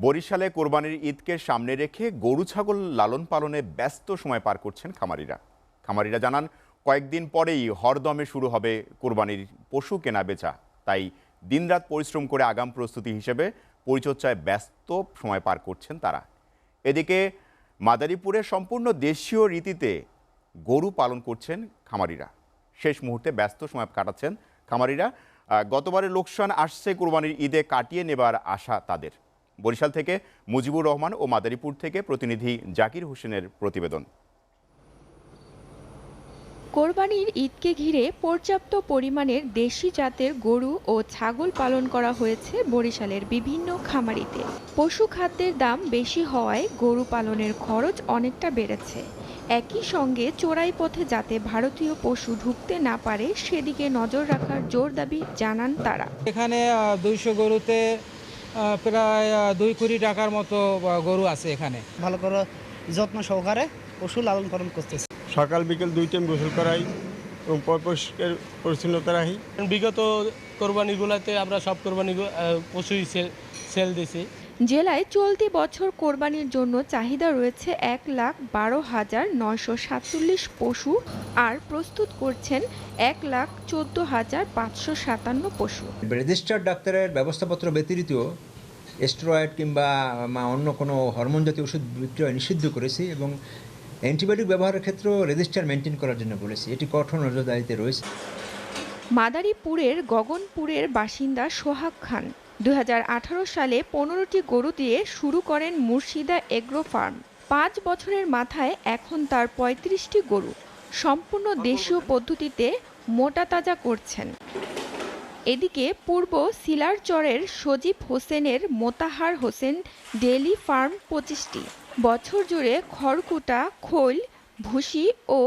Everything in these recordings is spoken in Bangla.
বরিশালে কোরবানির ঈদকে সামনে রেখে গরু ছাগল লালন পালনে ব্যস্ত সময় পার করছেন খামারিরা জানান কয়েকদিন পরেই হরদমে শুরু হবে কোরবানির পশু কেনা বেচা। তাই দিনরাত পরিশ্রম করে আগাম প্রস্তুতি হিসেবে পরিচর্যায় ব্যস্ত সময় পার করছেন তারা। এদিকে মাদারীপুরে সম্পূর্ণ দেশীয় রীতিতে গরু পালন করছেন খামারিরা। শেষ মুহূর্তে ব্যস্ত সময় কাটাচ্ছেন খামারিরা। গতবারের লোকসান আসছে কোরবানির ঈদে কাটিয়ে নেবার আশা তাদের। বরিশাল থেকে মুজিবুর রহমান ও মাদারীপুর থেকে প্রতিনিধি জাকির হোসেনের প্রতিবেদন। কোরবানির ঈদকে ঘিরে পর্যাপ্ত পরিমাণের দেশি জাতের গরু ও ছাগল পালন করা হয়েছে বরিশালের বিভিন্ন খামারিতে। পশু খাদ্যের দাম বেশি হওয়ায় গরু পালনের খরচ অনেকটা বেড়েছে। একই সঙ্গে চোরাই পথে যাতে ভারতীয় পশু ঢুকতে না পারে সেদিকে নজর রাখার জোর দাবি জানান তারা। এখানে 200 গরুতে প্রায় 2 কোটি টাকার মতো গরু আছে। এখানে ভালো করে যত্ন সহকারে পশু লালন পালন করতেছে। সকাল বিকেল 2 টাইম গোসল করাই এবং পরিষ্কার পরিচ্ছন্নতা রাখি। বিগত কোরবানিগুলোতে আমরা সব কোরবানি পশুই সেল দিছি। জেলায় চলতি বছর কোরবানির জন্য চাহিদা রয়েছে 1,12,947 পশু আর প্রস্তুত করছেন 1,14,557 পশু। রেজিস্টার্ড ডাক্তারের ব্যবস্থাপত্র ব্যতিরিত স্টেরয়েড কিংবা অন্য কোনো হরমোন জাতীয় ওষুধ বিক্রয় নিষিদ্ধ করেছি এবং অ্যান্টিবায়োটিক ব্যবহারের ক্ষেত্রেও রেজিস্টার মেনটেন করার জন্য বলেছি। এটি কঠোর নজরদারিতে রয়েছে। মাদারীপুরের গগনপুরের বাসিন্দা সোহাগ খান 2018 সালে 15টি গরু দিয়ে শুরু করেন মুর্শিদা এগ্রো ফার্ম। 5 বছরের মাথায় এখন তার 35টি গরু সম্পূর্ণ দেশীয় পদ্ধতিতে মোটা তাজা করছেন। এদিকে পূর্ব সিলারচরের সজীব হোসেনের মোতাহার হোসেন ডেইলি ফার্ম 25টি। বছর জুড়ে খড়কুটা, খোল, ভুসি ও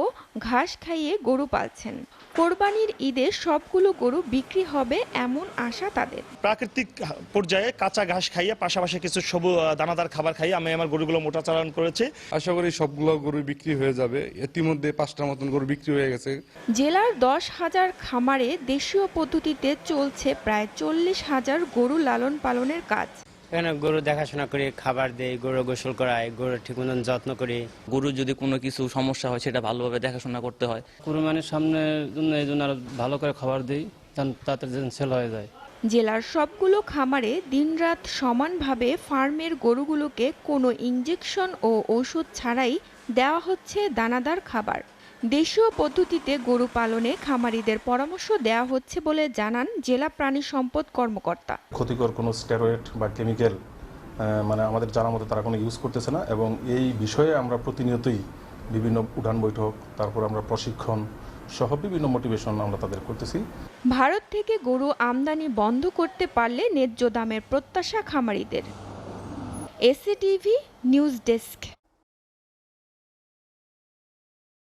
ঘাস খাইয়ে গরু পালছেন। কোরবানির ঈদে সবগুলো গরু বিক্রি হবে এমন আশা তাদের। প্রাকৃতিক পর্যায়ে কাঁচা ঘাস খাইয়ে পাশাপাশি কিছু সবুজ দানাদার খাবার খাইয়ে আমি আমার গরুগুলো মোটা চালান করেছি। আশা করি সবগুলো গরু বিক্রি হয়ে যাবে। ইতিমধ্যে 5টার মতন গরু বিক্রি হয়ে গেছে। জেলার 10,000 খামারে দেশীয় পদ্ধতিতে চলছে প্রায় 40,000 গরু লালন পালনের কাজ। এখানে গরু দেখাশোনা করে খাবার দেয়, গরু গোসল করায়, গরু ঠিক মতন যত্ন করে। গরু যদি কোনো কিছু সমস্যা হয় সেটা ভালোভাবে দেখাশোনা করতে হয়। কোরবানির সামনের জন্য এই জন্য আরো ভালো করে খাবার দিই, তাড়াতাড়ি যেন সেল হয়ে যায়। জেলার সবগুলো খামারে দিনরাত সমানভাবে ফার্মের গরুগুলোকে কোনো ইনজেকশন ও ওষুধ ছাড়াই দেওয়া হচ্ছে দানাদার খাবার। দেশীয় পদ্ধতিতে গরু পালনে খামারিদের পরামর্শ দেওয়া হচ্ছে বলে জানান জেলা প্রাণী সম্পদ কর্মকর্তা। ক্ষতিকর কোনো স্টেরয়েড বা কেমিক্যাল আমাদের জানার মতো তারা কোনো ইউজ করতেছে না এবং এই বিষয়ে আমরা প্রতিনিয়তই বিভিন্ন উঠান বৈঠক, তারপর আমরা প্রশিক্ষণ সহ বিভিন্ন মোটিভেশন আমরা তাদের করতেছি। ভারত থেকে গরু আমদানি বন্ধ করতে পারলে ন্যায্য দামের প্রত্যাশা খামারিদের। এসিটিভি নিউজ ডেস্ক।